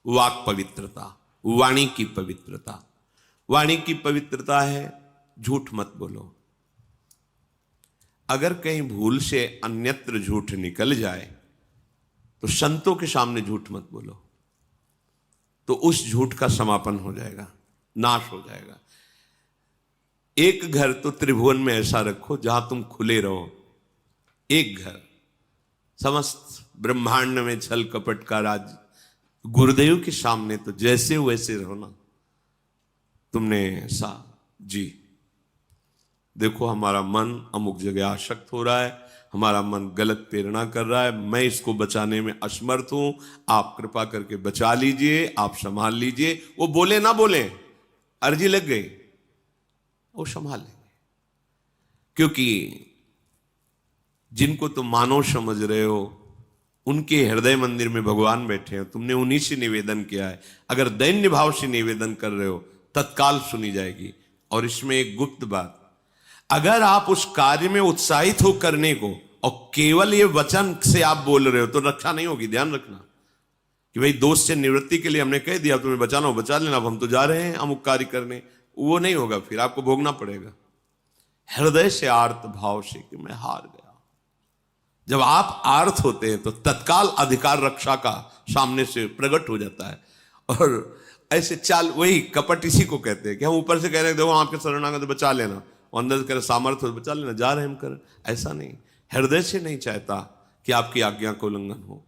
वाक पवित्रता, वाणी की पवित्रता। वाणी की पवित्रता है झूठ मत बोलो। अगर कहीं भूल से अन्यत्र झूठ निकल जाए तो संतों के सामने झूठ मत बोलो, तो उस झूठ का समापन हो जाएगा, नाश हो जाएगा। एक घर तो त्रिभुवन में ऐसा रखो जहां तुम खुले रहो। एक घर, समस्त ब्रह्मांड में छल कपट का राज, गुरुदेव के सामने तो जैसे वैसे रहो ना। तुमने ऐसा जी देखो, हमारा मन अमुक जगह आसक्त हो रहा है, हमारा मन गलत प्रेरणा कर रहा है, मैं इसको बचाने में असमर्थ हूं, आप कृपा करके बचा लीजिए, आप संभाल लीजिए। वो बोले ना बोले, अर्जी लग गई, वो संभाल लेंगे। क्योंकि जिनको तुम मानव समझ रहे हो उनके हृदय मंदिर में भगवान बैठे हैं, तुमने उन्हीं से निवेदन किया है। अगर दैन्य भाव से निवेदन कर रहे हो तत्काल सुनी जाएगी। और इसमें एक गुप्त बात, अगर आप उस कार्य में उत्साहित हो करने को और केवल ये वचन से आप बोल रहे हो तो रक्षा नहीं होगी। ध्यान रखना कि भाई दोस्त से निवृत्ति के लिए हमने कह दिया तुम्हें बचाना हो बचा लेना, अब हम तो जा रहे हैं अमुक कार्य करने, वो नहीं होगा, फिर आपको भोगना पड़ेगा। हृदय से आर्त भाव से कि मैं हार गया। जब आप आर्त होते हैं तो तत्काल अधिकार रक्षा का सामने से प्रकट हो जाता है। और ऐसे चाल, वही कपट इसी को कहते हैं कि हम ऊपर से कह रहे हैं देखो आपके शरणागत बचा लेना, अंदर से कह रहे सामर्थ्य हो बचा लेना, जा रहे हम कर। ऐसा नहीं, हृदय से नहीं चाहता कि आपकी आज्ञा का उल्लंघन हो।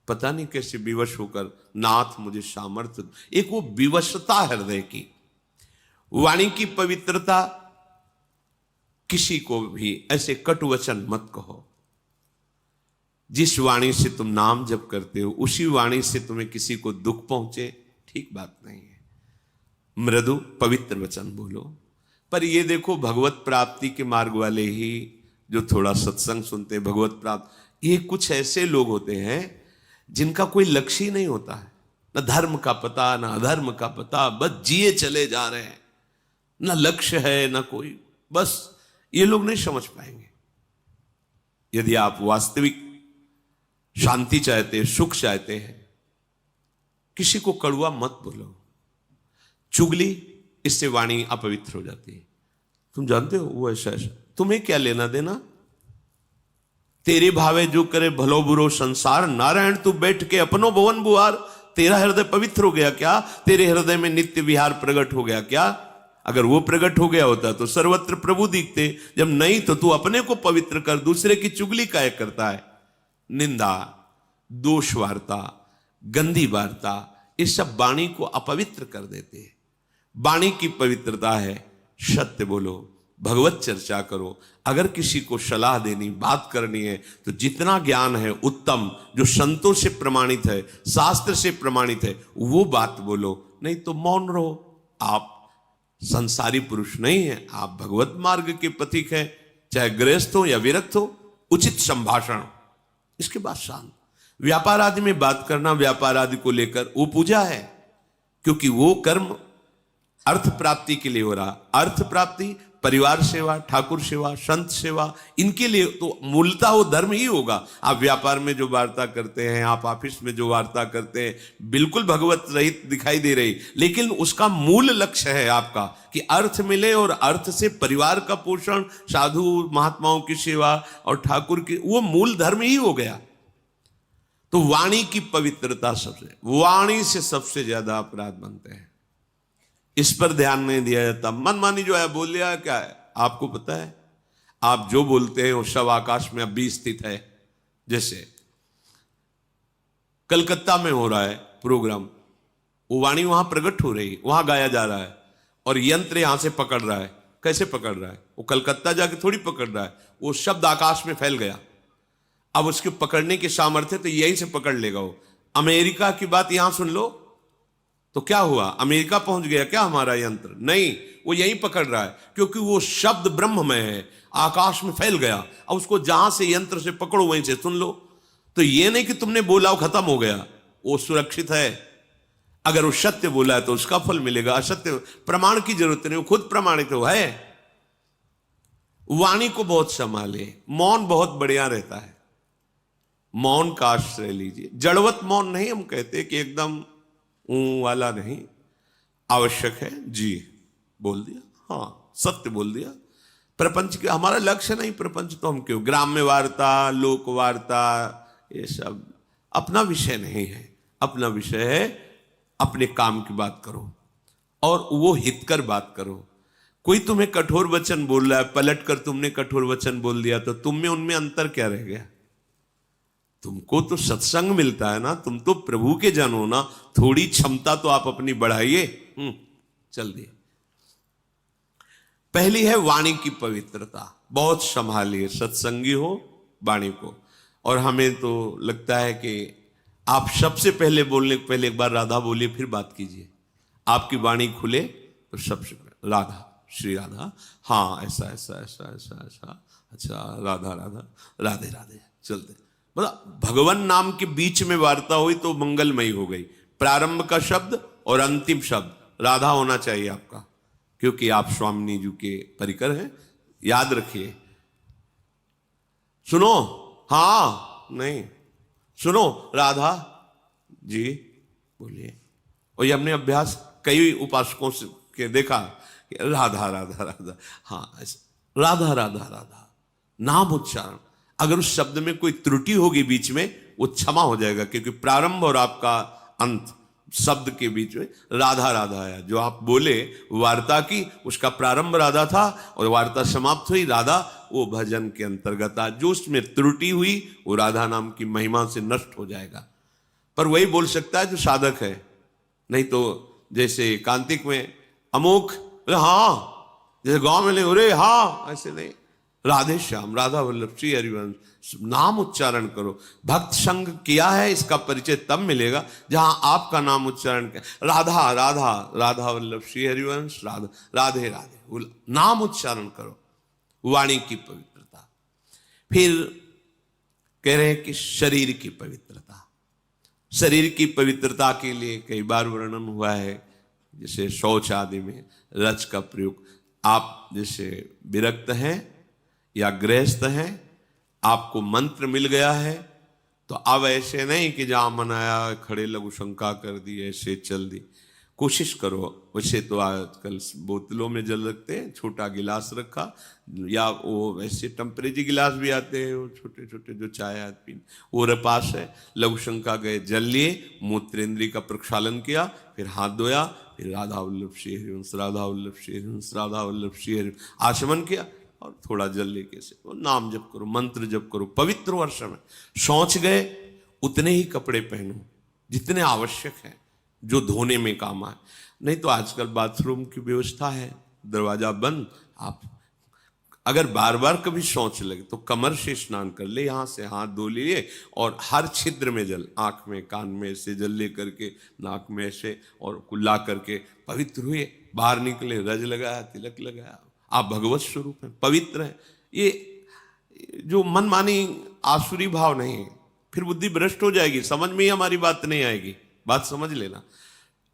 पता नहीं कैसे विवश होकर नाथ मुझे सामर्थ्य, एक वो विवशता हृदय की। वाणी की पवित्रता, किसी को भी ऐसे कटु वचन मत कहो। जिस वाणी से तुम नाम जप करते हो उसी वाणी से तुम्हें किसी को दुख पहुंचे, ठीक बात नहीं है। मृदु पवित्र वचन बोलो। पर ये देखो, भगवत प्राप्ति के मार्ग वाले ही जो थोड़ा सत्संग सुनते हैं, भगवत प्राप्त, ये कुछ ऐसे लोग होते हैं जिनका कोई लक्ष्य ही नहीं होता है, न धर्म का पता न अधर्म का पता, बस जिए चले जा रहे हैं, न लक्ष्य है न कोई, बस ये लोग नहीं समझ पाएंगे। यदि आप वास्तविक शांति चाहते हैं, सुख चाहते हैं, किसी को कड़वा मत बोलो। चुगली, इससे वाणी अपवित्र हो जाती है। तुम जानते हो वो ऐसा ऐसा, तुम्हें क्या लेना देना, तेरे भावे जो करे भलो बुरो संसार, नारायण तू बैठ के अपनो भवन बुहार। तेरा हृदय पवित्र हो गया क्या? तेरे हृदय में नित्य विहार प्रकट हो गया क्या? अगर वो प्रकट हो गया होता तो सर्वत्र प्रभु दिखते। जब नहीं तो तू अपने को पवित्र कर, दूसरे की चुगली काहे करता है? निंदा, दोष वार्ता, गंदी वार्ता, ये सब वाणी को अपवित्र कर देते हैं। वाणी की पवित्रता है सत्य बोलो, भगवत चर्चा करो। अगर किसी को सलाह देनी, बात करनी है तो जितना ज्ञान है उत्तम, जो संतों से प्रमाणित है, शास्त्र से प्रमाणित है, वो बात बोलो। नहीं तो मौन रहो। आप संसारी पुरुष नहीं है, आप भगवत मार्ग के पथिक हैं, चाहे गृहस्थ हो या विरक्त हो। उचित संभाषण, इसके बाद शांत। व्यापार आदि में बात करना, व्यापार आदि को लेकर, वो पूजा है, क्योंकि वो कर्म अर्थ प्राप्ति के लिए हो रहा। अर्थ प्राप्ति, परिवार सेवा, ठाकुर सेवा, संत सेवा, इनके लिए तो मूलतः वो धर्म ही होगा। आप व्यापार में जो वार्ता करते हैं, आप ऑफिस में जो वार्ता करते हैं, बिल्कुल भगवत रहित दिखाई दे रही, लेकिन उसका मूल लक्ष्य है आपका कि अर्थ मिले, और अर्थ से परिवार का पोषण, साधु महात्माओं की सेवा और ठाकुर की, वो मूल धर्म ही हो गया। तो वाणी की पवित्रता, सबसे वाणी से सबसे ज्यादा अपराध बनते हैं। इस पर ध्यान नहीं दिया जाता। मनमानी जो है बोल दिया, क्या है आपको पता है? आप जो बोलते हैं वो सब आकाश में अभी स्थित है। जैसे कलकत्ता में हो रहा है प्रोग्राम, वो वाणी वहां प्रकट हो रही, वहां गाया जा रहा है, और यंत्र यहां से पकड़ रहा है। कैसे पकड़ रहा है? वो कलकत्ता जाके थोड़ी पकड़ रहा है, वो शब्द आकाश में फैल गया। अब उसके पकड़ने की सामर्थ्य तो यहीं से पकड़ लेगा वो। अमेरिका की बात यहां सुन लो तो क्या हुआ? अमेरिका पहुंच गया क्या हमारा यंत्र? नहीं, वो यहीं पकड़ रहा है, क्योंकि वो शब्द ब्रह्म में है, आकाश में फैल गया। अब उसको जहां से यंत्र से पकड़ो वहीं से सुन लो। तो ये नहीं कि तुमने बोला वो खत्म हो गया, वो सुरक्षित है। अगर वो सत्य बोला है तो उसका फल मिलेगा, असत्य प्रमाण की जरूरत नहीं, वो खुद प्रमाणित है। वाणी को बहुत संभाले। मौन बहुत बढ़िया रहता है, मौन का आश्रय लीजिए। जड़वत मौन नहीं हम कहते कि एकदम वाला नहीं, आवश्यक है जी, बोल दिया, हाँ सत्य बोल दिया। प्रपंच के हमारा लक्ष्य नहीं, प्रपंच तो हम क्यों, ग्राम्य वार्ता, लोक वार्ता, ये सब अपना विषय नहीं है। अपना विषय है अपने काम की बात करो और वो हितकर बात करो। कोई तुम्हें कठोर वचन बोल रहा है, पलट कर तुमने कठोर वचन बोल दिया तो तुम में उनमें अंतर क्या रह गया? तुमको तो सत्संग मिलता है ना, तुम तो प्रभु के जन हो ना, थोड़ी क्षमता तो आप अपनी बढ़ाइए। चल दिए। पहली है वाणी की पवित्रता, बहुत संभालिए, सत्संगी हो वाणी को। और हमें तो लगता है कि आप सबसे पहले बोलने के पहले एक बार राधा बोलिए, फिर बात कीजिए। आपकी वाणी खुले तो सबसे पहले राधा, श्री राधा, हाँ ऐसा ऐसा ऐसा ऐसा ऐसा, अच्छा राधा राधा, राधे राधे, चलते। मतलब भगवान नाम के बीच में वार्ता हुई तो मंगलमयी हो गई। प्रारंभ का शब्द और अंतिम शब्द राधा होना चाहिए आपका, क्योंकि आप स्वामिनी जी के परिकर हैं, याद रखिए। सुनो, हाँ नहीं, सुनो राधा जी बोलिए। और ये हमने अभ्यास कई उपासकों से के देखा, राधा राधा राधा, हाँ ऐसा राधा राधा राधा, नाम उच्चारण। अगर उस शब्द में कोई त्रुटि होगी बीच में, वो क्षमा हो जाएगा, क्योंकि प्रारंभ और आपका अंत शब्द के बीच में राधा राधा आया। जो आप बोले वार्ता की, उसका प्रारंभ राधा था और वार्ता समाप्त हुई राधा, वो भजन के अंतर्गत आ। जो उसमें त्रुटि हुई वो राधा नाम की महिमा से नष्ट हो जाएगा। पर वही बोल सकता है जो साधक है, नहीं तो जैसे कांतिक में अमुक, हाँ, जैसे गांव में ले, अरे हाँ, ऐसे नहीं। राधे श्याम, राधा वल्लभ, श्री हरिवंश, नाम उच्चारण करो। भक्त संग किया है, इसका परिचय तब मिलेगा जहां आपका नाम उच्चारण किया। राधा राधा, राधा वल्लभ, श्री हरिवंश, राधा राधे राधे, नाम उच्चारण करो। वाणी की पवित्रता। फिर कह रहे हैं कि शरीर की पवित्रता। शरीर की पवित्रता के लिए कई बार वर्णन हुआ है, जैसे शौच आदि में रज का प्रयोग। आप जैसे विरक्त हैं या गृहस्थ हैं, आपको मंत्र मिल गया है, तो अब ऐसे नहीं कि जहां मनाया खड़े लघु शंका कर दी, ऐसे चल दी। कोशिश करो। वैसे तो आजकल बोतलों में जल रखते हैं, छोटा गिलास रखा, या वो वैसे टेम्परेरी गिलास भी आते हैं, वो छोटे छोटे जो चाय आदि पीने, वो पास है। लघु शंका गए, जल लिए, मूत्रेंद्री का प्रक्षालन किया, फिर हाथ धोया, फिर राधा वल्लभ श्री हरिवंश, राधा वल्लभ श्री हरिवंश, राधा वल्लभ श्री हरिवंश, आचमन किया और थोड़ा जल लेके से वो नाम जप करो, मंत्र जप करो, पवित्र वर्ष में। शौच गए, उतने ही कपड़े पहनो जितने आवश्यक हैं, जो धोने में काम आए। नहीं तो आजकल बाथरूम की व्यवस्था है, दरवाजा बंद, आप अगर बार बार कभी शौच लगे तो कमर से स्नान कर ले, यहां से हाथ धो लिए और हर छिद्र में जल, आंख में, कान में ऐसे जल ले करके, नाक में ऐसे, और कुल्ला करके पवित्र हुए। बाहर निकले, रज लगाया, तिलक लगाया, आप भगवत स्वरूप हैं, पवित्र हैं। ये जो मनमानी आसुरी भाव नहीं, फिर बुद्धि भ्रष्ट हो जाएगी, समझ में ही हमारी बात नहीं आएगी। बात समझ लेना।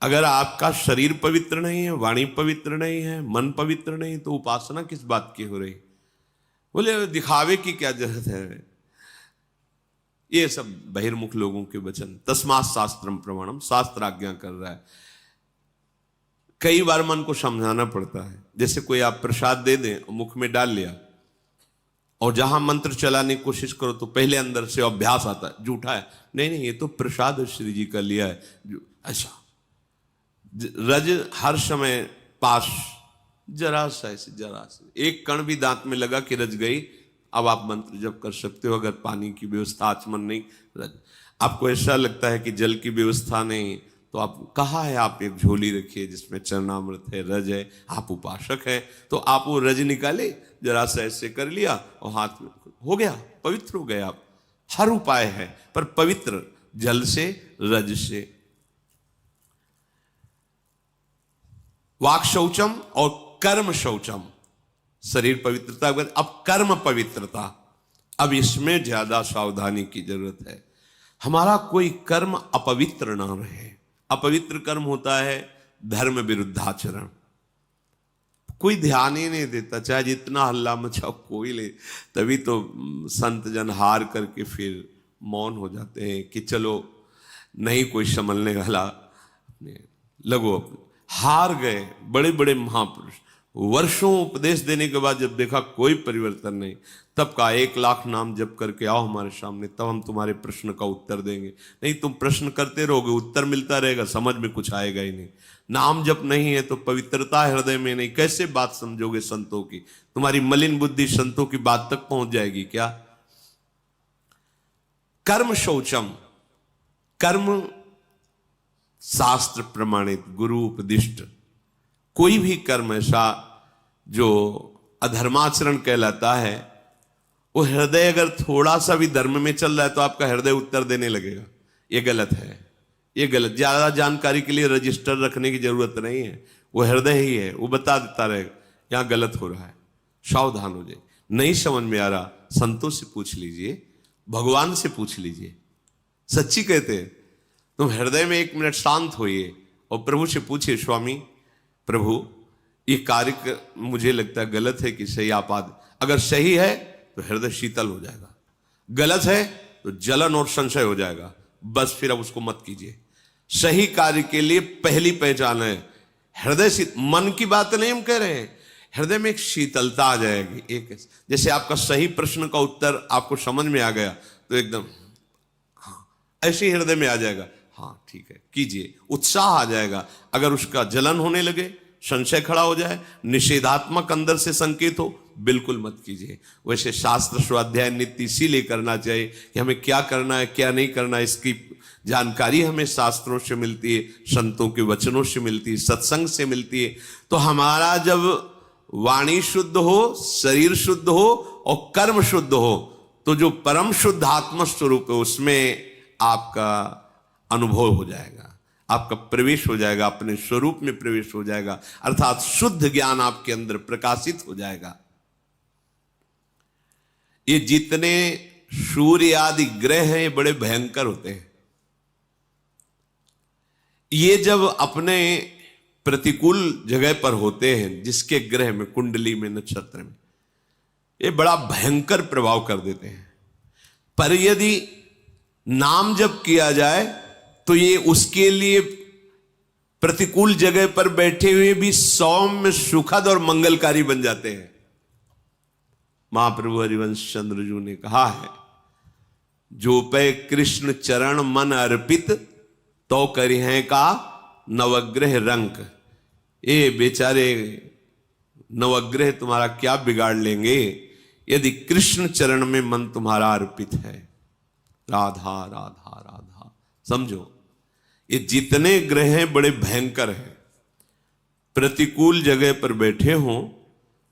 अगर आपका शरीर पवित्र नहीं है, वाणी पवित्र नहीं है, मन पवित्र नहीं, तो उपासना किस बात की हो रही? बोले दिखावे की क्या जरूरत है? ये सब बहिर्मुख लोगों के वचन। तस्मात् शास्त्रम प्रमाणम, शास्त्र आज्ञा कर रहा है। कई बार मन को समझाना पड़ता है। जैसे कोई आप प्रसाद दे दें और मुख में डाल लिया, और जहां मंत्र चलाने की कोशिश करो तो पहले अंदर से अभ्यास आता है, झूठा है, नहीं नहीं ये तो प्रसाद श्री जी का लिया है, ऐसा। रज हर समय पास, जरा सा ऐसे, जरा सा एक कण भी दांत में लगा कि रज गई, अब आप मंत्र जप कर सकते हो। अगर पानी की व्यवस्था, आचमन नहीं, रज। आपको ऐसा लगता है कि जल की व्यवस्था नहीं, तो आप कहा है आप एक झोली रखिए जिसमें चरणामृत है, रज है, आप उपासक हैं, तो आप वो रज निकाले, जरा सा ऐसे कर लिया और हाथ में हो गया, पवित्र हो गए आप। हर उपाय है, पर पवित्र जल से, रज से। वाक शौचम और कर्म शौचम, शरीर पवित्रता। अब कर्म पवित्रता, अब इसमें ज्यादा सावधानी की जरूरत है। हमारा कोई कर्म अपवित्र ना रहे। अपवित्र कर्म होता है धर्म विरुद्धाचरण, कोई ध्यान ही नहीं देता, चाहे जितना हल्ला मचाओ कोई ले। तभी तो संत जन हार करके फिर मौन हो जाते हैं कि चलो नहीं कोई संभलने वाला, लगो, हार गए बड़े बड़े महापुरुष। वर्षों उपदेश देने के बाद जब देखा कोई परिवर्तन नहीं, तब कहा 1,00,000 नाम जप करके आओ हमारे सामने, तब हम तुम्हारे प्रश्न का उत्तर देंगे। नहीं तुम प्रश्न करते रहोगे, उत्तर मिलता रहेगा, समझ में कुछ आएगा ही नहीं। नाम जप नहीं है तो पवित्रता हृदय में नहीं, कैसे बात समझोगे संतों की? तुम्हारी मलिन बुद्धि संतों की बात तक पहुंच जाएगी क्या? कर्म शौचम, कर्म शास्त्र प्रमाणित, गुरु उपदिष्ट कोई भी कर्म ऐसा जो अधर्माचरण कहलाता है, वो हृदय अगर थोड़ा सा भी धर्म में चल रहा है तो आपका हृदय उत्तर देने लगेगा। ये गलत है, ये गलत। ज्यादा जानकारी के लिए रजिस्टर रखने की जरूरत नहीं है, वो हृदय ही है, वो बता देता रहेगा यहां गलत हो रहा है, सावधान हो जाए। नहीं समझ में आ रहा, संतों से पूछ लीजिए, भगवान से पूछ लीजिए। सच्ची कहते हैं, तुम हृदय में 1 मिनट शांत होइए और प्रभु से पूछिए, स्वामी प्रभु ये कार्य मुझे लगता है गलत है कि सही, आप अगर सही है तो हृदय शीतल हो जाएगा, गलत है तो जलन और संशय हो जाएगा। बस फिर अब उसको मत कीजिए। सही कार्य के लिए पहली पहचान है हृदय शीत। मन की बात नहीं हम कह रहे हैं, हृदय में एक शीतलता आ जाएगी। एक जैसे आपका सही प्रश्न का उत्तर आपको समझ में आ गया तो एकदम हाँ ऐसे ही हृदय में आ जाएगा, हाँ ठीक है कीजिए, उत्साह आ जाएगा। अगर उसका जलन होने लगे, संशय खड़ा हो जाए, निषेधात्मक अंदर से संकेत हो, बिल्कुल मत कीजिए। वैसे शास्त्र स्वाध्याय नित्य इसीलिए करना चाहिए कि हमें क्या करना है क्या नहीं करना है, इसकी जानकारी हमें शास्त्रों से मिलती है, संतों के वचनों से मिलती है, सत्संग से मिलती है। तो हमारा जब वाणी शुद्ध हो, शरीर शुद्ध हो और कर्म शुद्ध हो, तो जो परम शुद्ध आत्म स्वरूप है उसमें आपका अनुभव हो जाएगा, आपका प्रवेश हो जाएगा, अपने स्वरूप में प्रवेश हो जाएगा, अर्थात शुद्ध ज्ञान आपके अंदर प्रकाशित हो जाएगा। ये जितने सूर्य आदि ग्रह हैं ये बड़े भयंकर होते हैं। ये जब अपने प्रतिकूल जगह पर होते हैं, जिसके ग्रह में, कुंडली में, नक्षत्र में, ये बड़ा भयंकर प्रभाव कर देते हैं। पर यदि नाम जप किया जाए तो ये उसके लिए प्रतिकूल जगह पर बैठे हुए भी सौम्य, सुखद और मंगलकारी बन जाते हैं। महाप्रभु हरिवंश चंद्र जी ने कहा है, जो पे कृष्ण चरण मन अर्पित तो करिहें का नवग्रह रंक। ये बेचारे नवग्रह तुम्हारा क्या बिगाड़ लेंगे यदि कृष्ण चरण में मन तुम्हारा अर्पित है। राधा राधा राधा, समझो ये जितने ग्रह हैं बड़े भयंकर हैं। प्रतिकूल जगह पर बैठे हों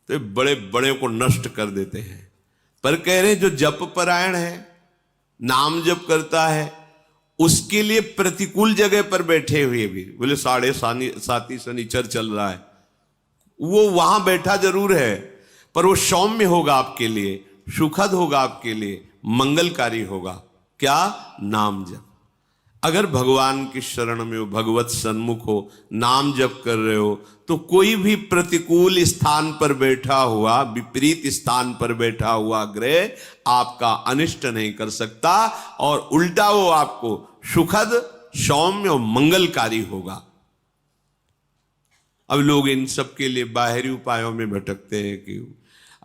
तो बड़े बड़े को नष्ट कर देते हैं। पर कह रहे जो जप परायण है, नाम जप करता है, उसके लिए प्रतिकूल जगह पर बैठे हुए भी, बोले 7.5 शनिचर चल रहा है, वो वहां बैठा जरूर है पर वो सौम्य होगा आपके लिए, सुखद होगा आपके लिए, मंगलकारी होगा। क्या? नाम जप। अगर भगवान की शरण में हो, भगवत सन्मुख हो, नाम जप कर रहे हो, तो कोई भी प्रतिकूल स्थान पर बैठा हुआ, विपरीत स्थान पर बैठा हुआ ग्रह आपका अनिष्ट नहीं कर सकता, और उल्टा वो आपको सुखद, सौम्य और मंगलकारी होगा। अब लोग इन सब के लिए बाहरी उपायों में भटकते हैं कि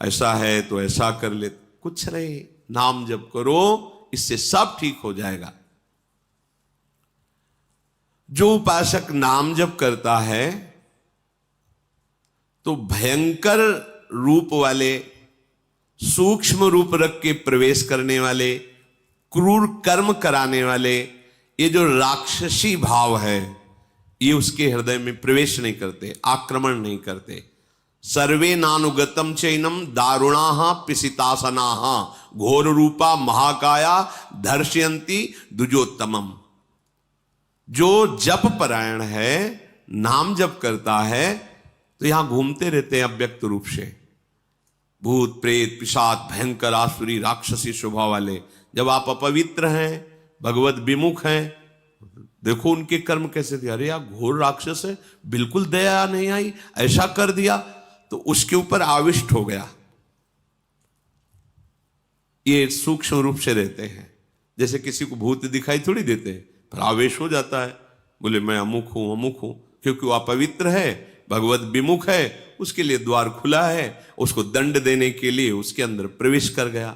ऐसा है तो ऐसा कर ले। कुछ नहीं, नाम जप करो, इससे सब ठीक हो जाएगा। जो उपासक नाम जप करता है तो भयंकर रूप वाले, सूक्ष्म रूप रख के प्रवेश करने वाले, क्रूर कर्म कराने वाले, ये जो राक्षसी भाव है ये उसके हृदय में प्रवेश नहीं करते, आक्रमण नहीं करते। सर्वे नानुगतम चैनम दारुणाहा पिसितासनाहा घोर रूपा महाकाया दर्शयंती द्विजोत्तमम। जो जप परायण है, नाम जप करता है, तो यहां घूमते रहते हैं अव्यक्त रूप से भूत प्रेत पिशाच, भयंकर आसुरी राक्षसी स्वभाव वाले। जब आप अपवित्र हैं, भगवत विमुख हैं, देखो उनके कर्म कैसे थे। अरे यार घोर राक्षस है, बिल्कुल दया नहीं आई, ऐसा कर दिया, तो उसके ऊपर आविष्ट हो गया। ये सूक्ष्म रूप से रहते हैं। जैसे किसी को भूत दिखाई थोड़ी देते हैं, पर आवेश हो जाता है। बोले मैं अमुक हूं, क्योंकि वो अपवित्र है, भगवत विमुख है, उसके लिए द्वार खुला है, उसको दंड देने के लिए उसके अंदर प्रवेश कर गया।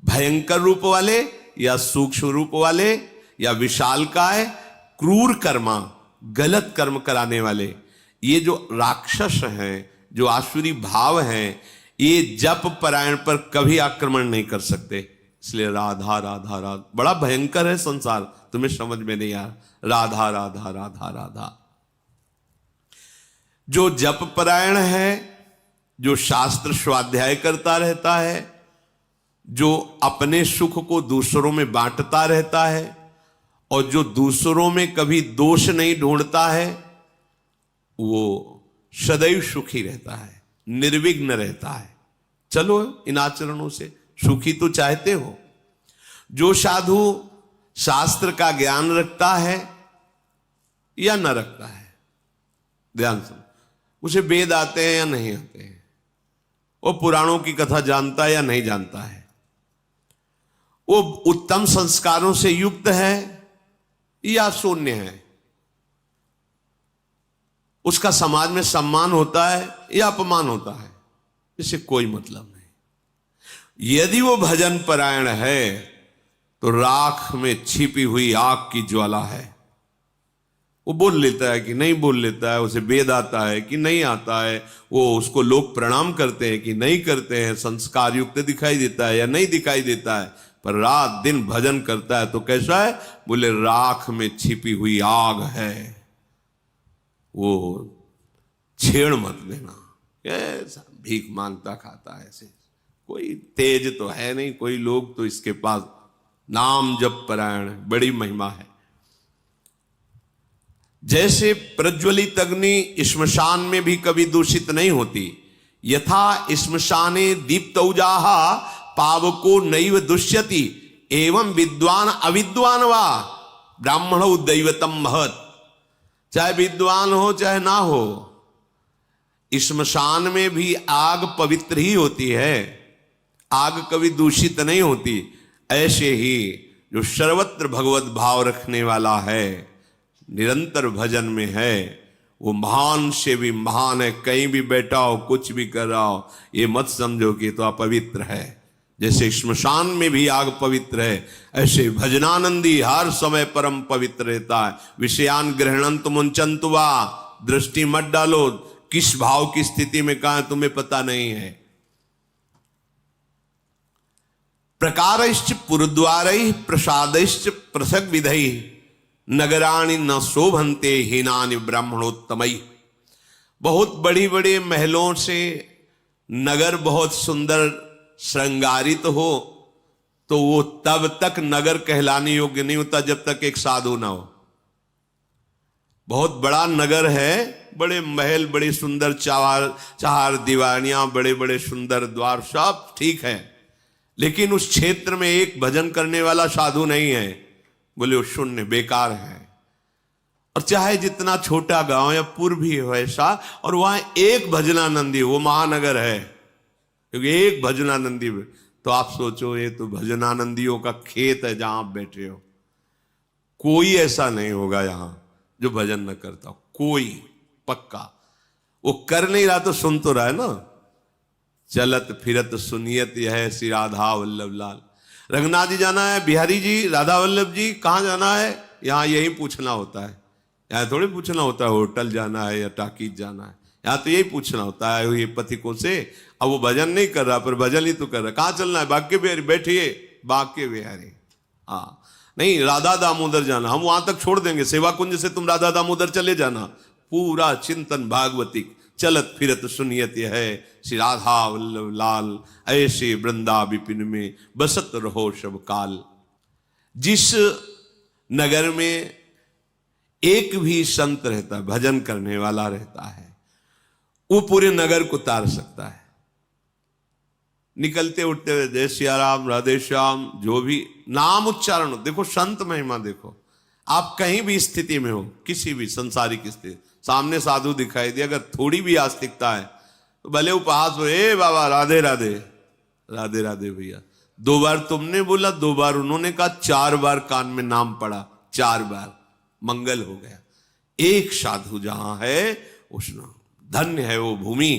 भयंकर रूप वाले या सूक्ष्म रूप वाले या विशालकाय, क्रूर कर्मा, गलत कर्म कराने वाले, ये जो राक्षस हैं, जो आसुरी भाव हैं, ये जप परायण पर कभी आक्रमण नहीं कर सकते। इसलिए राधा राधा राधा बड़ा भयंकर है संसार, तुम्हें समझ में नहीं आ रहा। राधा राधा राधा राधा। जो जप परायण है, जो शास्त्र स्वाध्याय करता रहता है, जो अपने सुख को दूसरों में बांटता रहता है, और जो दूसरों में कभी दोष नहीं ढूंढता है, वो सदैव सुखी रहता है, निर्विघ्न रहता है। चलो इन आचरणों से सुखी तो चाहते हो। जो साधु शास्त्र का ज्ञान रखता है या न रखता है, ध्यान सुनो, उसे वेद आते हैं या नहीं आते हैं, वो पुराणों की कथा जानता है या नहीं जानता है, वो उत्तम संस्कारों से युक्त है या शून्य है, उसका समाज में सम्मान होता है या अपमान होता है, इससे कोई मतलब नहीं। यदि वो भजन परायण है तो राख में छिपी हुई आग की ज्वाला है। वो बोल लेता है कि नहीं बोल लेता है, उसे वेद आता है कि नहीं आता है, वो उसको लोग प्रणाम करते हैं कि नहीं करते हैं, संस्कार युक्त दिखाई देता है या नहीं दिखाई देता है, पर रात दिन भजन करता है तो कैसा है? बोले राख में छिपी हुई आग है, वो छेड़ मत देना। कैसा भीख मांगता खाता है ऐसे, कोई तेज तो है नहीं, कोई लोग तो इसके पास नाम जप परायण, बड़ी महिमा है। जैसे प्रज्वलित अग्नि श्मशान में भी कभी दूषित नहीं होती, यथा श्मशाने दीप्तौजाहा पावको नैव दुष्यति, एवं विद्वान अविद्वान वा ब्राह्मणो दैवतम महत्। चाहे विद्वान हो चाहे ना हो, श्मशान में भी आग पवित्र ही होती है, आग कभी दूषित नहीं होती। ऐसे ही जो सर्वत्र भगवत भाव रखने वाला है, निरंतर भजन में है, वो महान से भी महान है। कहीं भी बैठा हो, कुछ भी कर रहा हो, ये मत समझो कि तो अपवित्र है। जैसे श्मशान में भी आग पवित्र है, ऐसे भजनानंदी हर समय परम पवित्र रहता है। विषयान ग्रहणंत मुंचंतु वा, दृष्टि मत डालो, किस भाव की स्थिति में कहा है तुम्हें पता नहीं है। प्रकारश्च पुरद्वारैः प्रसादैश्च पृथक विधैः, नगराणि न शोभन्ते हीनानि ब्राह्मणोत्तमैः। बहुत बड़ी बड़ी महलों से नगर बहुत सुंदर श्रृंगारित हो तो वो तब तक नगर कहलाने योग्य नहीं होता जब तक एक साधु ना हो। बहुत बड़ा नगर है, बड़े महल, बड़ी सुंदर चार दीवानियां, बड़े बड़े सुंदर द्वार, सब ठीक है, लेकिन उस क्षेत्र में एक भजन करने वाला साधु नहीं है, बोले वो शून्य, बेकार है। और चाहे जितना छोटा गांव या पुर भी हो ऐसा, और वहां एक भजनानंदी, वो महानगर है, क्योंकि एक भजनानंदी, तो आप सोचो ये तो भजनानंदियों का खेत है जहां आप बैठे हो। कोई ऐसा नहीं होगा यहां जो भजन न करता हो, कोई पक्का। वो कर नहीं रहा तो सुन तो रहा है ना। चलत फिरत सुनियत यह श्री राधा वल्लभ लाल। रंगनाथ जी जाना है, बिहारी जी, राधा वल्लभ जी कहाँ जाना है, यहाँ यही पूछना होता है। यहाँ थोड़ी पूछना होता है होटल जाना है या टाकीज जाना है, यहाँ तो यही पूछना होता है ये पथिकों से। अब वो भजन नहीं कर रहा पर भजन ही तो कर रहा। कहाँ चलना है? बांके बिहारी, बैठिए बांके बिहारी। हाँ नहीं, राधा दामोदर जाना, हम वहां तक छोड़ देंगे, सेवा कुंज से तुम राधा दामोदर चले जाना। पूरा चिंतन भागवती, चलत फिरत सुनियत है श्री राधा वल्लभ लाल, ऐसे वृंदा विपिन में बसत रहो सब काल। जिस नगर में एक भी संत रहता है, भजन करने वाला रहता है, वो पूरे नगर को तार सकता है। निकलते उठते हुए जय सिया राम, राधे श्याम, जो भी नाम उच्चारण हो। देखो संत महिमा देखो, आप कहीं भी स्थिति में हो, किसी भी संसारिक स्थिति, सामने साधु दिखाई दे, अगर थोड़ी भी आस्तिकता है तो भले उपहास हो, ए बाबा राधे राधे, राधे राधे भैया। 2 बार तुमने बोला, 2 बार उन्होंने कहा, 4 बार कान में नाम पड़ा, 4 बार मंगल हो गया। एक साधु जहां है उष्ण, धन्य है वो भूमि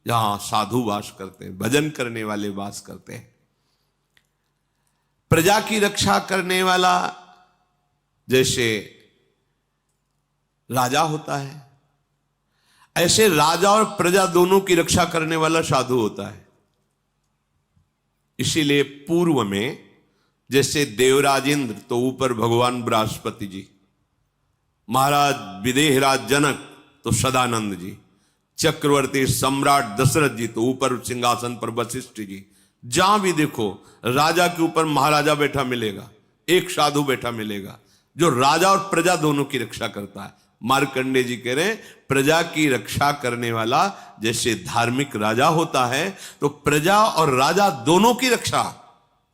जहां साधु वास करते हैं, भजन करने वाले वास करते हैं। प्रजा की रक्षा करने वाला जैसे राजा होता है, ऐसे राजा और प्रजा दोनों की रक्षा करने वाला साधु होता है। इसीलिए पूर्व में जैसे देवराज इंद्र तो ऊपर भगवान बृहस्पति जी, महाराज विदेहराज जनक तो सदानंद जी, चक्रवर्ती सम्राट दशरथ जी तो ऊपर सिंहासन पर वशिष्ठ जी। जहां भी देखो राजा के ऊपर महाराजा बैठा मिलेगा, एक साधु बैठा मिलेगा जो राजा और प्रजा दोनों की रक्षा करता है। मार्कंडे जी कह रहे हैं प्रजा की रक्षा करने वाला जैसे धार्मिक राजा होता है तो प्रजा और राजा दोनों की रक्षा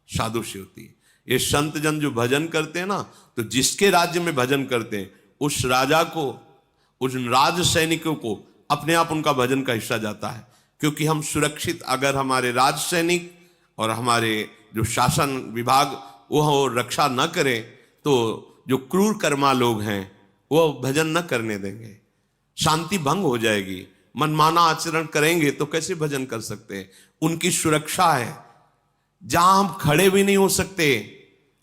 साधु से होती है। ये संत जन जो भजन करते हैं ना, तो जिसके राज्य में भजन करते हैं उस राजा को, उस राज सैनिकों को अपने आप उनका भजन का हिस्सा जाता है। क्योंकि हम सुरक्षित, अगर हमारे राज सैनिक और हमारे जो शासन विभाग वो रक्षा न करें तो जो क्रूर कर्मा लोग हैं वो भजन न करने देंगे, शांति भंग हो जाएगी, मनमाना आचरण करेंगे तो कैसे भजन कर सकते हैं। उनकी सुरक्षा है, जहां हम खड़े भी नहीं हो सकते,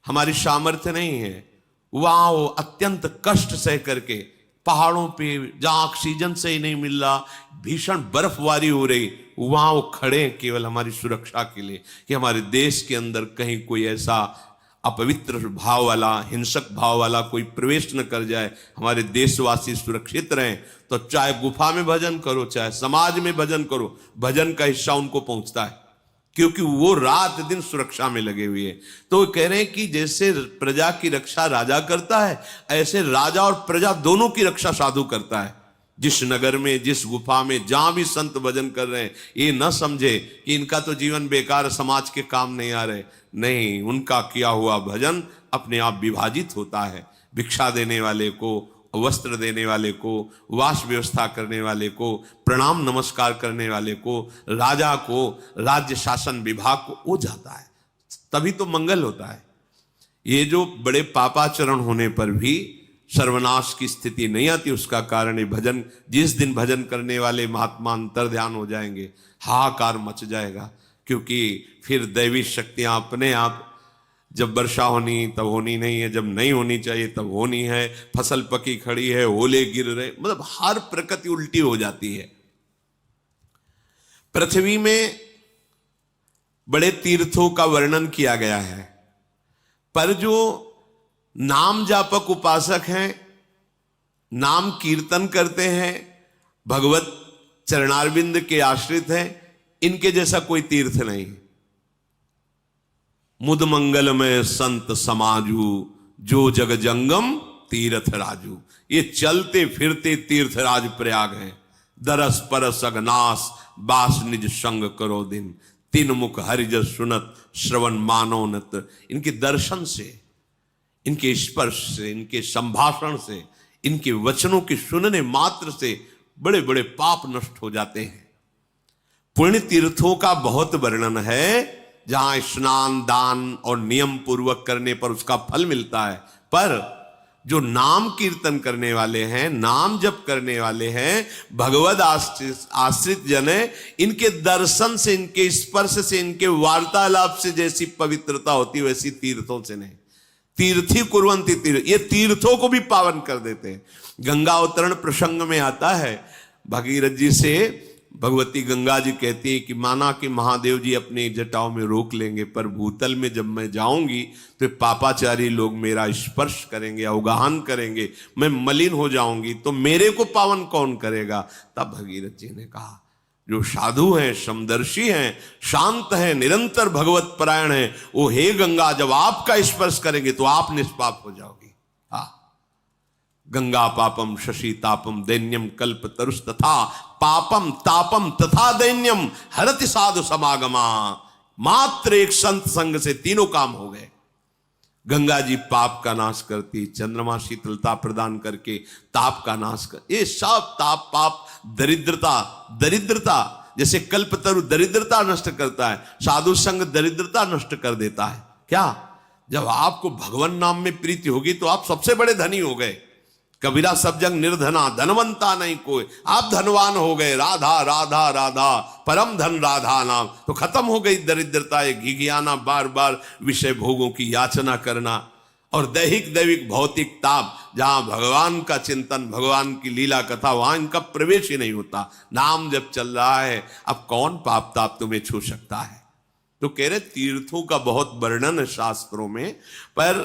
हमारी सामर्थ्य नहीं है, वहां वो अत्यंत कष्ट सह करके पहाड़ों पे जहां ऑक्सीजन से ही नहीं मिल रहा, भीषण बर्फबारी हो रही, वहां वो खड़े हैं केवल हमारी सुरक्षा के लिए कि हमारे देश के अंदर कहीं कोई ऐसा अपवित्र भाव वाला, हिंसक भाव वाला कोई प्रवेश न कर जाए, हमारे देशवासी सुरक्षित रहें। तो चाहे गुफा में भजन करो, चाहे समाज में भजन करो, भजन का हिस्सा उनको पहुंचता है क्योंकि वो रात दिन सुरक्षा में लगे हुए हैं। तो वो कह रहे हैं कि जैसे प्रजा की रक्षा राजा करता है, ऐसे राजा और प्रजा दोनों की रक्षा साधु करता है। जिस नगर में, जिस गुफा में, जहां भी संत भजन कर रहे हैं, ये न समझे कि इनका तो जीवन बेकार, समाज के काम नहीं आ रहे। नहीं, उनका किया हुआ भजन अपने आप विभाजित होता है। भिक्षा देने वाले को, वस्त्र देने वाले को, वास व्यवस्था करने वाले को, प्रणाम नमस्कार करने वाले को, राजा को, राज्य शासन विभाग को वो जाता है, तभी तो मंगल होता है। ये जो बड़े पापाचरण होने पर भी सर्वनाश की स्थिति नहीं आती, उसका कारण ये भजन, जिस दिन भजन करने वाले महात्मा अंतर ध्यान हो जाएंगे, हाहाकार मच जाएगा। क्योंकि फिर दैवी शक्तियां अपने आप, जब वर्षा होनी तब होनी नहीं है, जब नहीं होनी चाहिए तब होनी है, फसल पकी खड़ी है, ओले गिर रहे, मतलब हर प्रकृति उल्टी हो जाती है। पृथ्वी में बड़े तीर्थों का वर्णन किया गया है, पर जो नाम जापक उपासक हैं, नाम कीर्तन करते हैं, भगवत चरणारविंद के आश्रित हैं, इनके जैसा कोई तीर्थ नहीं। मुद मंगल में संत समाजू, जो जग जंगम तीर्थ राजू। ये चलते फिरते तीर्थराज प्रयाग है। दरस परस अगनास, बास निज संग करो दिन, तीन मुख हरिजस सुनत, श्रवण मानोनत। इनके दर्शन से, इनके स्पर्श से, इनके संभाषण से, इनके वचनों के सुनने मात्र से बड़े बड़े पाप नष्ट हो जाते हैं। पुण्य तीर्थों का बहुत वर्णन है, जहां स्नान, दान और नियम पूर्वक करने पर उसका फल मिलता है। पर जो नाम कीर्तन करने वाले हैं, नाम जप करने वाले हैं, भगवद आश्रित जन है, इनके दर्शन से, इनके स्पर्श से, इनके वार्तालाप से जैसी पवित्रता होती है वैसी तीर्थों से नहीं। तीर्थी कुर्वन्ति तीर्थ, ये तीर्थों को भी पावन कर देते हैं। गंगा अवतरण प्रसंग में आता है, भगीरथ जी से भगवती गंगा जी कहती है कि माना कि महादेव जी अपनी जटाओं में रोक लेंगे, पर भूतल में जब मैं जाऊंगी तो पापाचारी लोग मेरा स्पर्श करेंगे, अवगाहन करेंगे, मैं मलिन हो जाऊंगी, तो मेरे को पावन कौन करेगा। तब भगीरथ जी ने कहा, जो साधु हैं, समदर्शी हैं, शांत हैं, निरंतर भगवत परायण हैं, वो हे गंगा जब आपका स्पर्श करेंगे तो आप निष्पाप हो जाओगी। हाँ, गंगा पापम शशि तापम दैन्यम कल्प तरुष तथा पापम तापम तथा दैन्यम हरति साधु समागमा। मात्र एक संत संग से तीनों काम हो गए। गंगा जी पाप का नाश करती, चंद्रमा शीतलता प्रदान करके ताप का नाश कर, ये सब ताप, पाप, दरिद्रता जैसे कल्पतरु दरिद्रता नष्ट करता है, साधु संग दरिद्रता नष्ट कर देता है। क्या, जब आपको भगवान नाम में प्रीति होगी तो आप सबसे बड़े धनी हो गए। कबीरा सब जग निर्धना, धनवंता नहीं कोई। आप धनवान हो गए, राधा राधा राधा, परम धन राधा नाम, तो खत्म हो गई दरिद्रता, घिघियाना, बार बार विषय भोगों की याचना करना, और दैहिक दैविक भौतिक ताप। जहां भगवान का चिंतन, भगवान की लीला कथा, वहां इनका प्रवेश ही नहीं होता। नाम जब चल रहा है, अब कौन पाप ताप तुम्हें छू सकता है। तो कह रहे तीर्थों का बहुत वर्णन है शास्त्रों में, पर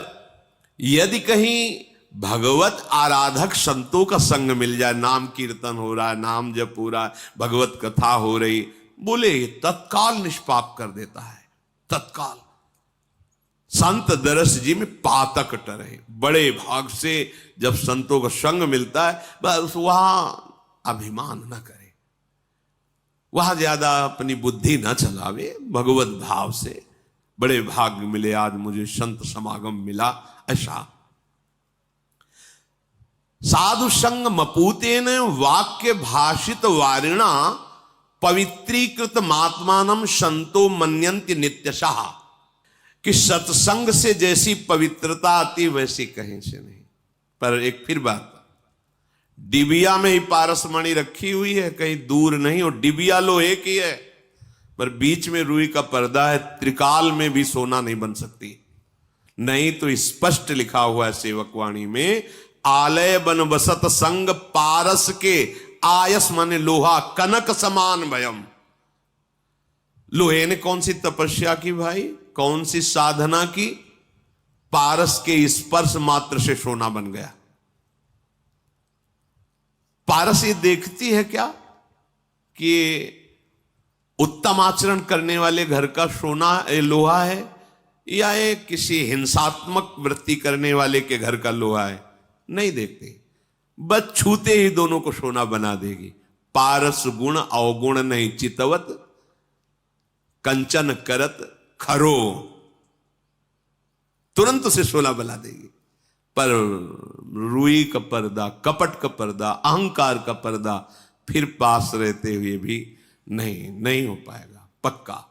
यदि कहीं भगवत आराधक संतों का संग मिल जाए, नाम कीर्तन हो रहा है, नाम जप हो रहा है, भगवत कथा हो रही, बोले तत्काल निष्पाप कर देता है, तत्काल। संत दरस जी में पातक टरे, बड़े भाग से जब संतों का संग मिलता है, बस वहां अभिमान न करे, वहां ज्यादा अपनी बुद्धि न चलावे, भगवत भाव से। बड़े भाग्य मिले, आज मुझे संत समागम मिला, ऐसा। साधु संग मपूतेन वाक्य भाषित वारिणा पवित्रीकृत मात्मानम संतो मन्यन्ति नित्यशः, कि सत्संग से जैसी पवित्रता आती वैसी कहीं से नहीं। पर एक फिर बात, डिबिया में ही पारसमणि रखी हुई है, कहीं दूर नहीं, और डिबिया लोहे की है, पर बीच में रुई का पर्दा है, त्रिकाल में भी सोना नहीं बन सकती। नहीं तो स्पष्ट लिखा हुआ है सेवकवाणी में, आलय बन बसत संग पारस के, आयस माने लोहा, कनक समान भयम। लोहे ने कौन सी तपस्या की भाई, कौन सी साधना की, पारस के स्पर्श मात्र से सोना बन गया। पारस ये देखती है क्या कि उत्तम आचरण करने वाले घर का सोना लोहा है, या ये किसी हिंसात्मक वृत्ति करने वाले के घर का लोहा है, नहीं देखते। बस छूते ही दोनों को सोना बना देगी। पारस गुण अवगुण नहीं चितवत, कंचन करत खरो, तुरंत उसे सोना बना देगी। पर रुई का पर्दा, कपट का पर्दा, अहंकार का पर्दा फिर पास रहते हुए भी नहीं हो पाएगा, पक्का।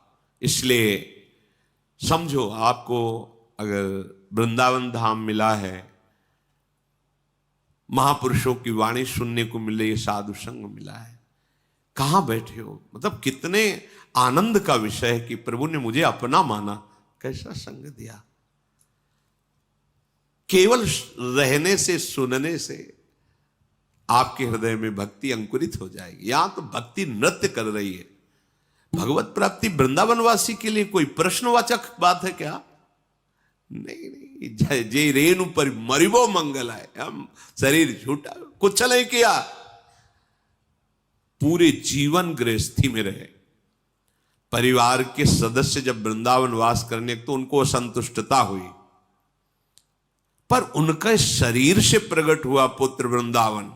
इसलिए समझो, आपको अगर वृंदावन धाम मिला है, महापुरुषों की वाणी सुनने को मिल रही है, साधु संग मिला है, कहां बैठे हो, मतलब कितने आनंद का विषय है कि प्रभु ने मुझे अपना माना, कैसा संग दिया। केवल रहने से, सुनने से आपके हृदय में भक्ति अंकुरित हो जाएगी। यहां तो भक्ति नृत्य कर रही है। भगवत प्राप्ति वृंदावनवासी के लिए कोई प्रश्नवाचक बात है क्या? नहीं, जय रेणु पर मरिबो मंगल है, हम शरीर झूठा कुछ नहीं किया, पूरे जीवन गृहस्थी में रहे। परिवार के सदस्य जब वृंदावन वास करने, तो उनको असंतुष्टता हुई, पर उनका शरीर से प्रकट हुआ पुत्र वृंदावन,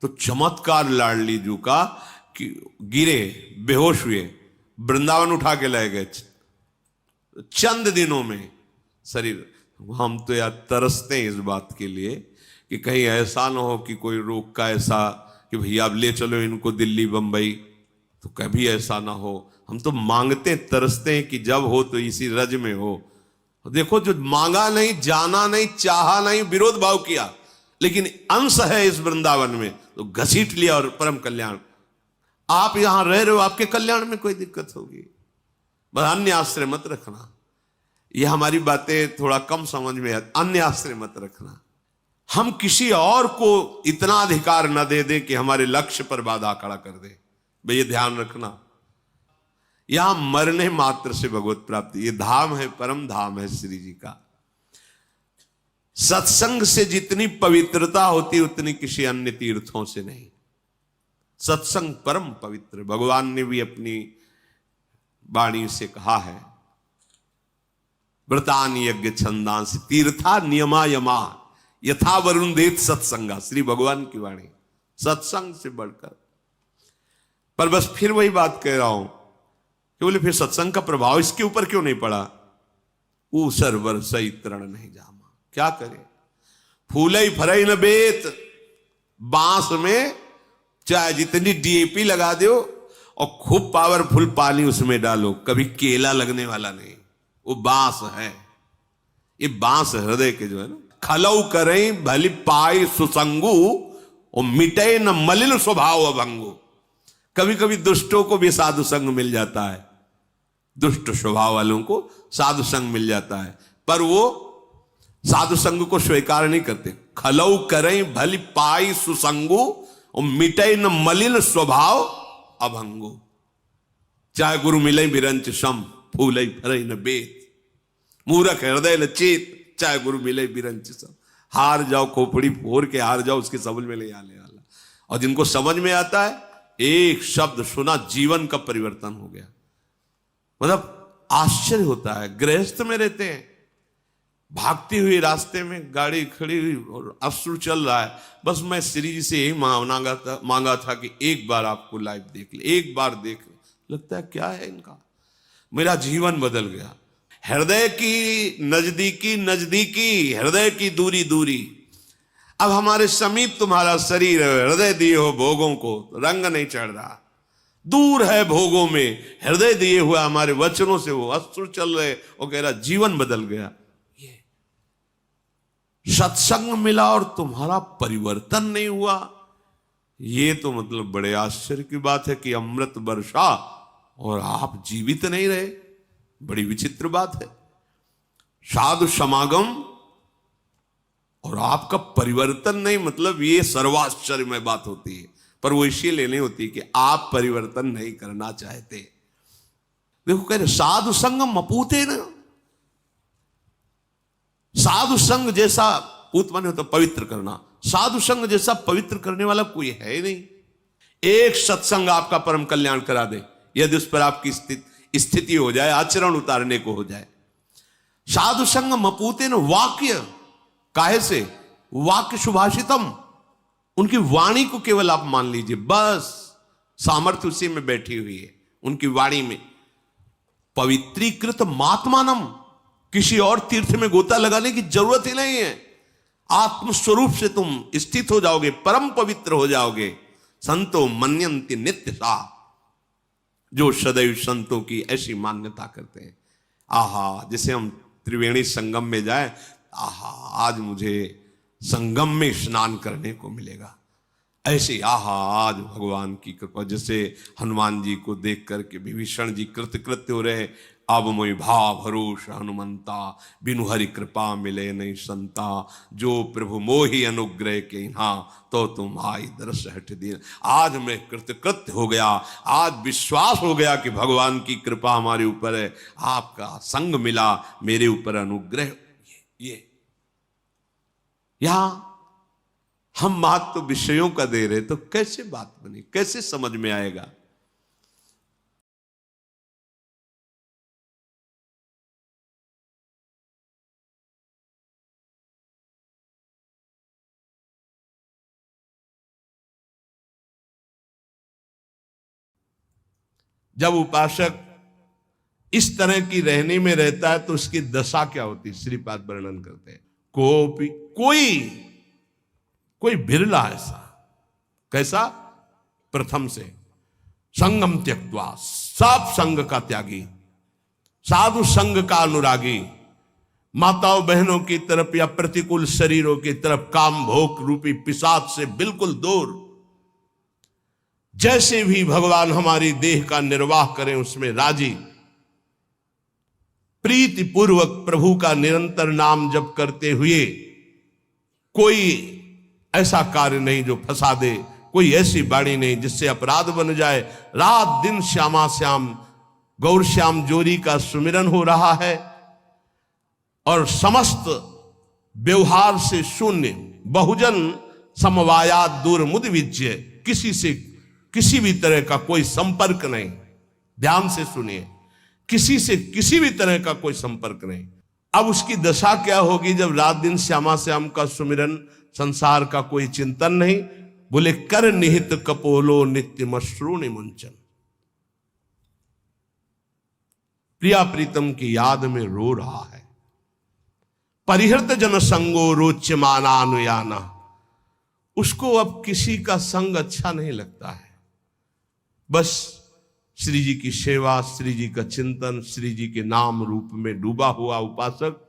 तो चमत्कार लाडली जू का कि गिरे, बेहोश हुए, वृंदावन उठा के ले गए चंद दिनों में शरीर। हम तो यार तरसते हैं इस बात के लिए कि कहीं ऐसा ना हो कि कोई रोक का ऐसा कि भैया अब ले चलो इनको दिल्ली बंबई, तो कभी ऐसा ना हो। हम तो मांगते तरसते हैं कि जब हो तो इसी रज में हो। देखो, जो मांगा नहीं, जाना नहीं, चाहा नहीं, विरोध भाव किया, लेकिन अंश है इस वृंदावन में, तो घसीट लिया और परम कल्याण। आप यहां रह रहे हो, आपके कल्याण में कोई दिक्कत होगी, बस अन्य आश्रय मत रखना। यह हमारी बातें थोड़ा कम समझ में है, अन्य आश्रय मत रखना। हम किसी और को इतना अधिकार न दे दें कि हमारे लक्ष्य पर बाधा खड़ा कर दे। भाई ये ध्यान रखना, यहां मरने मात्र से भगवत प्राप्ति, ये धाम है, परम धाम है श्री जी का। सत्संग से जितनी पवित्रता होती उतनी किसी अन्य तीर्थों से नहीं। सत्संग परम पवित्र, भगवान ने भी अपनी वाणी से कहा है, व्रतान यज्ञ छंदांसि तीर्था नियमा यमा यथा वरुण देत सत्संगा। श्री भगवान की वाणी, सत्संग से बढ़कर। पर बस फिर वही बात कह रहा हूं कि बोले फिर सत्संग का प्रभाव इसके ऊपर क्यों नहीं पड़ा? ऊसर वर्षई तरण नहीं जामा, क्या करे? फूलई फरई न बेत, बांस में चाहे जितनी डीएपी लगा दो और खूब पावरफुल पानी उसमें डालो, कभी केला लगने वाला नहीं। वो बांस है, ये बांस हृदय के जो है ना, खलऊ करें भली पाई सुसंगु और मिटे न मलिन स्वभाव अभंगु। कभी कभी दुष्टों को भी साधु संग मिल जाता है, दुष्ट स्वभाव वालों को साधु संग मिल जाता है, पर वो साधु संग को स्वीकार नहीं करते। खलऊ करें भली पाई सुसंगु और मिटे न मलिन स्वभाव अभंगु। चाहे गुरु मिले बिरंच सम फूल फरे न बेत, मूरख हृदय लचेत चाहे गुरु मिले बिरंच सम। हार जाओ, खोपड़ी फोड़ के हार जाओ, उसकी समझ में नहीं आने वाला। और जिनको समझ में आता है, एक शब्द सुना जीवन का परिवर्तन हो गया। मतलब आश्चर्य होता है। गृहस्थ में रहते हैं, भागती हुई रास्ते में गाड़ी खड़ी हुई और अश्रु चल रहा है, बस मैं श्री जी से यही मांगा था कि एक बार आपको लाइव देख ले, एक बार देख ले। लगता है क्या है इनका, मेरा जीवन बदल गया। हृदय की नजदीकी नजदीकी, हृदय की दूरी दूरी। अब हमारे समीप तुम्हारा शरीर है, हृदय दिए हो भोगों को, रंग नहीं चढ़ रहा, दूर है भोगों में। हृदय दिए हुआ हमारे वचनों से वो अश्रु चल रहे, और कह रहा जीवन बदल गया। ये सत्संग मिला और तुम्हारा परिवर्तन नहीं हुआ, ये तो मतलब बड़े आश्चर्य की बात है कि अमृत वर्षा और आप जीवित नहीं रहे। बड़ी विचित्र बात है। साधु समागम और आपका परिवर्तन नहीं, मतलब ये सर्वाश्चर्यमय बात होती है। पर वो इसीलिए नहीं होती कि आप परिवर्तन नहीं करना चाहते। देखो कह रहे साधु संग मपूते न, साधु संग जैसा, पूत माने होता पवित्र करना, साधु संग जैसा पवित्र करने वाला कोई है ही नहीं। एक सत्संग आपका परम कल्याण करा दे, यदि उस पर आपकी स्थिति हो जाए, आचरण उतारने को हो जाए। साधु संग मपूते न, वाक्य काहे से, वाक्य सुभाषितम, उनकी वाणी को केवल आप मान लीजिए, बस सामर्थ्य उसी में बैठी हुई है, उनकी वाणी में। पवित्रीकृत मात्मानम, किसी और तीर्थ में गोता लगाने की जरूरत ही नहीं है। आत्मस्वरूप से तुम स्थित हो जाओगे, परम पवित्र हो जाओगे। संतो मन्यन्ति नित्य सा, जो सदैव संतों की ऐसी मान्यता करते हैं। आहा, जैसे हम त्रिवेणी संगम में जाए, आहा आज मुझे संगम में स्नान करने को मिलेगा, ऐसे आहा आज भगवान की कृपा। जैसे हनुमान जी को देख करके विभीषण जी कृतकृत्य हो रहे, अब मोहि भाव भरोस हनुमंता, बिनु हरि कृपा मिले नहीं संता, जो प्रभु मोहि अनुग्रह के हाँ, तो तुम आई दरस हट दिन। आज मैं कृतकृत्य हो गया, आज विश्वास हो गया कि भगवान की कृपा हमारे ऊपर है, आपका संग मिला, मेरे ऊपर अनुग्रह। ये यहां हम बात तो विषयों का दे रहे, तो कैसे बात बनी, कैसे समझ में आएगा। जब उपासक इस तरह की रहने में रहता है तो उसकी दशा क्या होती है, श्रीपाद वर्णन करते हैं। कोई बिरला ऐसा, कैसा, प्रथम से संगम त्यक्त्वा, सब संग का त्यागी, साधु संग का अनुरागी, माताओं बहनों की तरफ या प्रतिकूल शरीरों की तरफ काम भोग रूपी पिशाच से बिल्कुल दूर। जैसे भी भगवान हमारी देह का निर्वाह करें उसमें राजी, प्रीति पूर्वक प्रभु का निरंतर नाम जप करते हुए, कोई ऐसा कार्य नहीं जो फंसा दे, कोई ऐसी बाणी नहीं जिससे अपराध बन जाए। रात दिन श्यामा श्याम गौर श्याम जोरी का सुमिरन हो रहा है और समस्त व्यवहार से शून्य, बहुजन समवायात दूर मुद विज्य, किसी से किसी भी तरह का कोई संपर्क नहीं। ध्यान से सुनिए, किसी से किसी भी तरह का कोई संपर्क नहीं। अब उसकी दशा क्या होगी जब रात दिन श्यामा श्याम का सुमिरन, संसार का कोई चिंतन नहीं। बोले कर निहित कपोलो नित्य मश्रूणि मुंचन, प्रिया प्रीतम की याद में रो रहा है। परिहृत जन संगो रोच्यमानानुयाना, उसको अब किसी का संग अच्छा नहीं लगता है। बस श्री जी की सेवा, श्री जी का चिंतन, श्री जी के नाम रूप में डूबा हुआ उपासक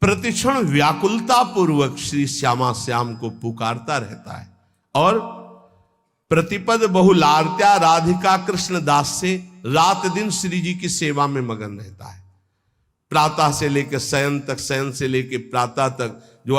प्रतिक्षण व्याकुलता पूर्वक श्री श्यामा श्याम को पुकारता रहता है और प्रतिपद बहुलार्त्या राधिका कृष्ण दास से रात दिन श्री जी की सेवा में मगन रहता है। प्रातः से लेकर शयन तक, शयन से लेकर प्रातः तक जो